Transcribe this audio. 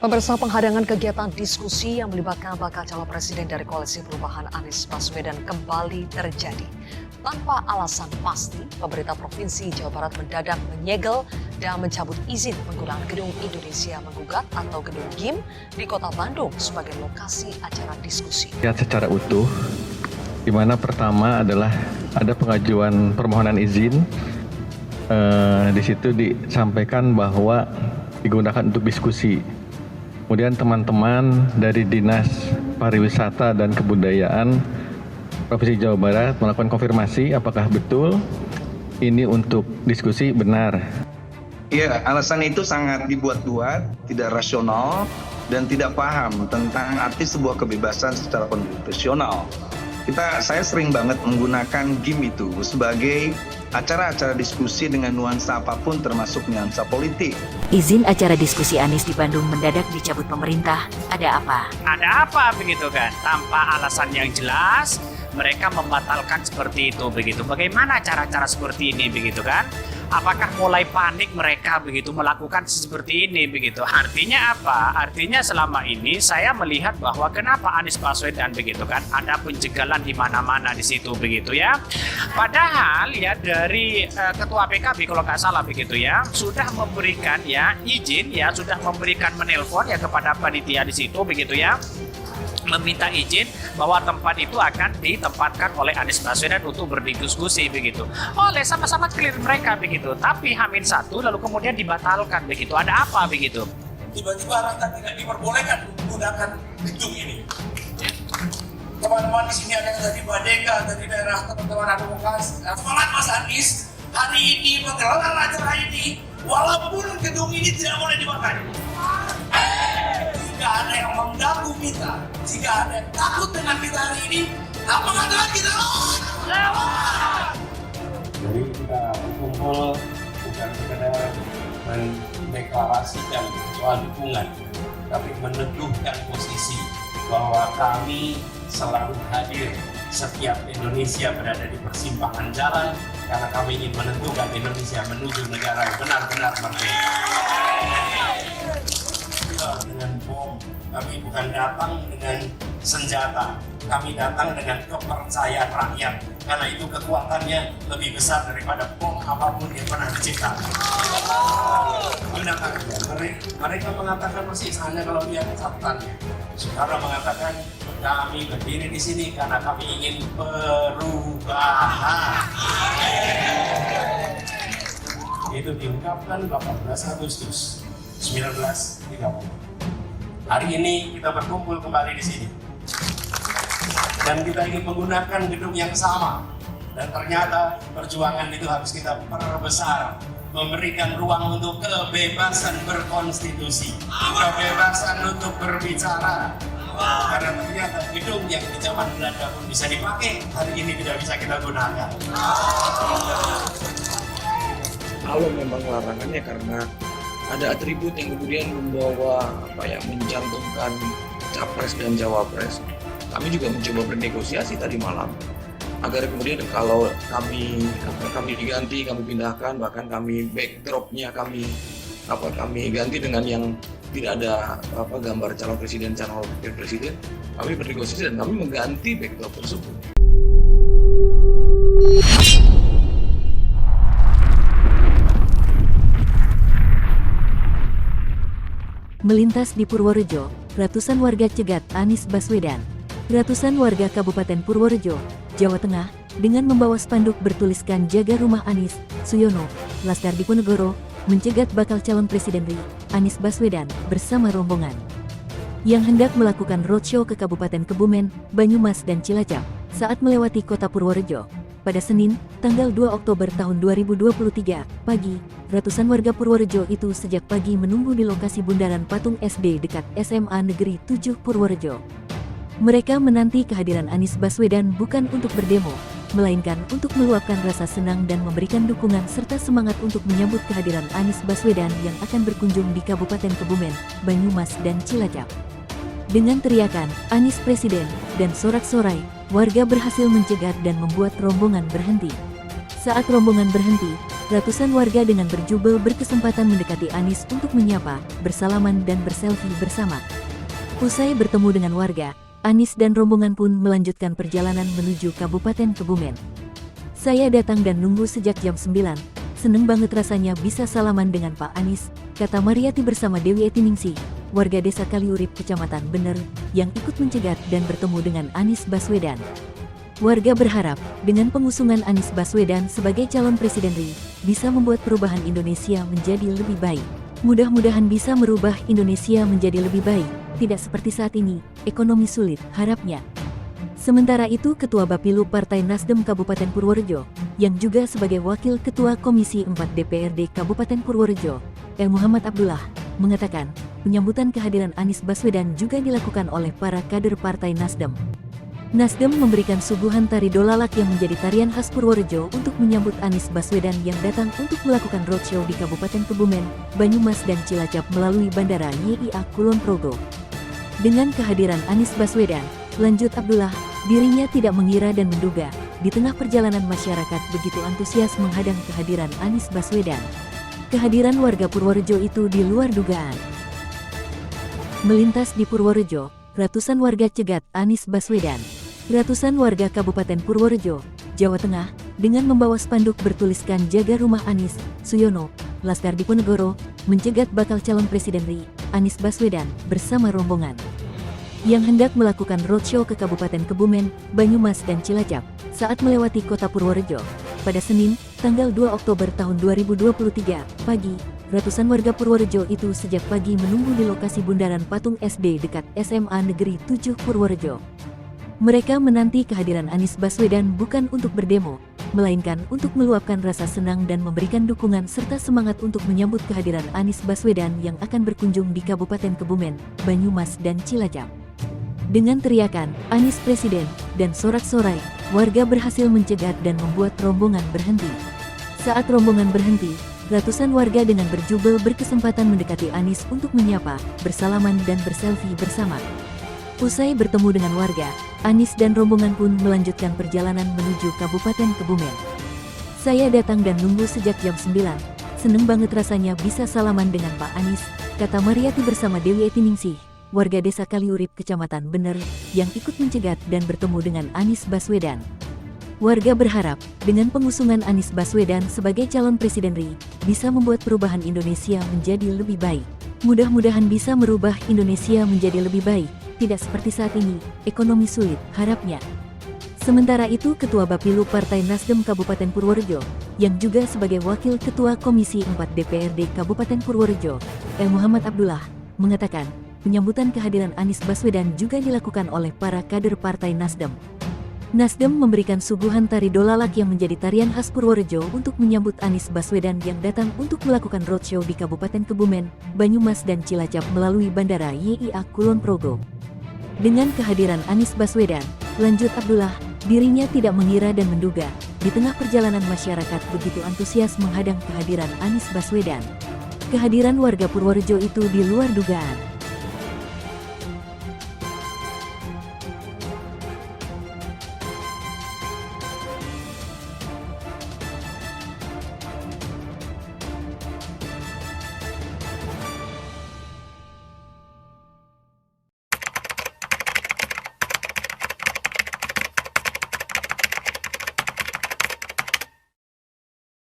Pemirsa, penghadangan kegiatan diskusi yang melibatkan bakal calon presiden dari Koalisi Perubahan Anies Baswedan kembali terjadi. Tanpa alasan pasti, pemerintah Provinsi Jawa Barat mendadak menyegel dan mencabut izin penggunaan Gedung Indonesia Menggugat atau Gedung GIM di Kota Bandung sebagai lokasi acara diskusi. Lihat secara utuh, di mana pertama adalah ada pengajuan permohonan izin. Di situ disampaikan bahwa digunakan untuk diskusi. Kemudian teman-teman dari Dinas Pariwisata dan Kebudayaan Provinsi Jawa Barat melakukan konfirmasi apakah betul ini untuk diskusi benar. Iya, alasan itu sangat dibuat-buat, tidak rasional, dan tidak paham tentang arti sebuah kebebasan secara konstitusional. Saya sering banget menggunakan GIM itu sebagai acara-acara diskusi dengan nuansa apapun termasuk nuansa politik. Izin acara diskusi Anies di Bandung mendadak dicabut pemerintah. Ada apa? Ada apa begitu kan? Tanpa alasan yang jelas, mereka membatalkan seperti itu begitu. Bagaimana cara-cara seperti ini begitu kan? Apakah mulai panik mereka begitu melakukan seperti ini begitu? Artinya apa? Artinya selama ini saya melihat bahwa kenapa Anies Baswedan begitu kan ada penjegalan di mana-mana di situ begitu ya. Padahal ya dari Ketua PKB kalau nggak salah begitu ya sudah memberikan ya izin ya sudah memberikan menelpon ya kepada panitia di situ begitu ya. Meminta izin bahwa tempat itu akan ditempatkan oleh Anies Baswedan untuk berdiskusi begitu. Oleh sama-sama clear mereka begitu. Tapi H-1 lalu kemudian dibatalkan begitu. Ada apa begitu? Tiba-tiba kita tidak diperbolehkan menggunakan gedung ini. Teman-teman di sini ada yang dari Badega, dari daerah teman-teman advokasi. Semangat Mas Anies hari ini menggelar acara ini, walaupun gedung ini tidak boleh dipakai. Jika ada yang mengganggu kita, jika ada yang takut dengan kita hari ini, apa katakan kita lewat? Jadi kita berkumpul bukan sekedar mendeklarasikan soal dukungan, tapi meneguhkan posisi bahwa kami selalu hadir setiap Indonesia berada di persimpangan jalan karena kami ingin menentukan Indonesia menuju negara yang benar-benar merdeka. Dengan bom, kami bukan datang dengan senjata, kami datang dengan kepercayaan rakyat karena itu kekuatannya lebih besar daripada bom apapun yang pernah diciptakan. Mereka mengatakan masih hanya kalau lihat catatannya. Soekarno mengatakan kami berdiri di sini karena kami ingin perubahan. Itu diungkapkan 18 Agustus 1930. Hari ini kita berkumpul kembali di sini dan kita ingin menggunakan gedung yang sama dan ternyata perjuangan itu harus kita perbesar, memberikan ruang untuk kebebasan berkonstitusi, kebebasan untuk berbicara. Karena ternyata gedung yang di zaman Belanda pun bisa dipakai, hari ini tidak bisa kita gunakan. Kalau memang larangannya karena ada atribut yang kemudian membawa mencantumkan capres dan cawapres. Kami juga mencoba bernegosiasi tadi malam agar kemudian kalau kami diganti, kami pindahkan, bahkan kami backdropnya kami ganti dengan yang tidak ada gambar calon presiden, calon wakil presiden. Kami bernegosiasi dan kami mengganti backdrop tersebut. Melintas di Purworejo, ratusan warga cegat Anies Baswedan. Ratusan warga Kabupaten Purworejo, Jawa Tengah, dengan membawa spanduk bertuliskan Jaga Rumah Anies, Suyono, Laskar Diponegoro, mencegat bakal calon presiden RI, Anies Baswedan, bersama rombongan. Yang hendak melakukan roadshow ke Kabupaten Kebumen, Banyumas dan Cilacap, saat melewati kota Purworejo. Pada Senin, tanggal 2 Oktober tahun 2023, pagi, ratusan warga Purworejo itu sejak pagi menunggu di lokasi bundaran patung SD dekat SMA Negeri 7 Purworejo. Mereka menanti kehadiran Anies Baswedan bukan untuk berdemo, melainkan untuk meluapkan rasa senang dan memberikan dukungan serta semangat untuk menyambut kehadiran Anies Baswedan yang akan berkunjung di Kabupaten Kebumen, Banyumas dan Cilacap. Dengan teriakan, Anies Presiden, dan sorak-sorai, warga berhasil mencegat dan membuat rombongan berhenti. Saat rombongan berhenti, ratusan warga dengan berjubel berkesempatan mendekati Anies untuk menyapa, bersalaman dan berselfie bersama. Usai bertemu dengan warga, Anies dan rombongan pun melanjutkan perjalanan menuju Kabupaten Kebumen. Saya datang dan nunggu sejak jam 9, seneng banget rasanya bisa salaman dengan Pak Anies, kata Mariati bersama Dewi Etiningsih, warga desa Kaliurip Kecamatan Bener, yang ikut mencegat dan bertemu dengan Anies Baswedan. Warga berharap, dengan pengusungan Anies Baswedan sebagai calon presiden RI, bisa membuat perubahan Indonesia menjadi lebih baik. Mudah-mudahan bisa merubah Indonesia menjadi lebih baik, tidak seperti saat ini, ekonomi sulit, harapnya. Sementara itu Ketua Bapilu Partai Nasdem Kabupaten Purworejo, yang juga sebagai Wakil Ketua Komisi 4 DPRD Kabupaten Purworejo, Muhammad Abdullah, mengatakan, penyambutan kehadiran Anies Baswedan juga dilakukan oleh para kader Partai Nasdem. Nasdem memberikan suguhan tari dolalak yang menjadi tarian khas Purworejo untuk menyambut Anies Baswedan yang datang untuk melakukan roadshow di Kabupaten Kebumen, Banyumas dan Cilacap melalui Bandara YIA Kulon Progo. Dengan kehadiran Anies Baswedan, lanjut Abdullah, dirinya tidak mengira dan menduga, di tengah perjalanan masyarakat begitu antusias menghadang kehadiran Anies Baswedan. Kehadiran warga Purworejo itu di luar dugaan. Melintas di Purworejo, ratusan warga cegat Anies Baswedan. Ratusan warga Kabupaten Purworejo, Jawa Tengah, dengan membawa spanduk bertuliskan Jaga Rumah Anies, Suyono, Laskar Diponegoro, mencegat bakal calon presiden RI, Anies Baswedan, bersama rombongan. Yang hendak melakukan roadshow ke Kabupaten Kebumen, Banyumas dan Cilacap, saat melewati kota Purworejo. Pada Senin, tanggal 2 Oktober tahun 2023, pagi, ratusan warga Purworejo itu sejak pagi menunggu di lokasi bundaran patung SD dekat SMA Negeri 7 Purworejo. Mereka menanti kehadiran Anies Baswedan bukan untuk berdemo, melainkan untuk meluapkan rasa senang dan memberikan dukungan serta semangat untuk menyambut kehadiran Anies Baswedan yang akan berkunjung di Kabupaten Kebumen, Banyumas dan Cilacap. Dengan teriakan, Anies Presiden, dan sorak-sorai, warga berhasil mencegat dan membuat rombongan berhenti. Saat rombongan berhenti, ratusan warga dengan berjubel berkesempatan mendekati Anies untuk menyapa, bersalaman dan berselfie bersama. Usai bertemu dengan warga, Anies dan rombongan pun melanjutkan perjalanan menuju Kabupaten Kebumen. Saya datang dan nunggu sejak jam 9, seneng banget rasanya bisa salaman dengan Pak Anies, kata Mariati bersama Dewi Etiningsih, warga desa Kaliurip Kecamatan Bener, yang ikut mencegat dan bertemu dengan Anies Baswedan. Warga berharap, dengan pengusungan Anies Baswedan sebagai calon presiden RI, bisa membuat perubahan Indonesia menjadi lebih baik. Mudah-mudahan bisa merubah Indonesia menjadi lebih baik, tidak seperti saat ini, ekonomi sulit, harapnya. Sementara itu Ketua Bapilu Partai Nasdem Kabupaten Purworejo, yang juga sebagai Wakil Ketua Komisi 4 DPRD Kabupaten Purworejo, Muhammad Abdullah, mengatakan, penyambutan kehadiran Anies Baswedan juga dilakukan oleh para kader Partai Nasdem. Nasdem memberikan suguhan tari dolalak yang menjadi tarian khas Purworejo untuk menyambut Anies Baswedan yang datang untuk melakukan roadshow di Kabupaten Kebumen, Banyumas dan Cilacap melalui Bandara YIA Kulon Progo. Dengan kehadiran Anies Baswedan, lanjut Abdullah, dirinya tidak mengira dan menduga, di tengah perjalanan masyarakat begitu antusias menghadang kehadiran Anies Baswedan. Kehadiran warga Purworejo itu di luar dugaan.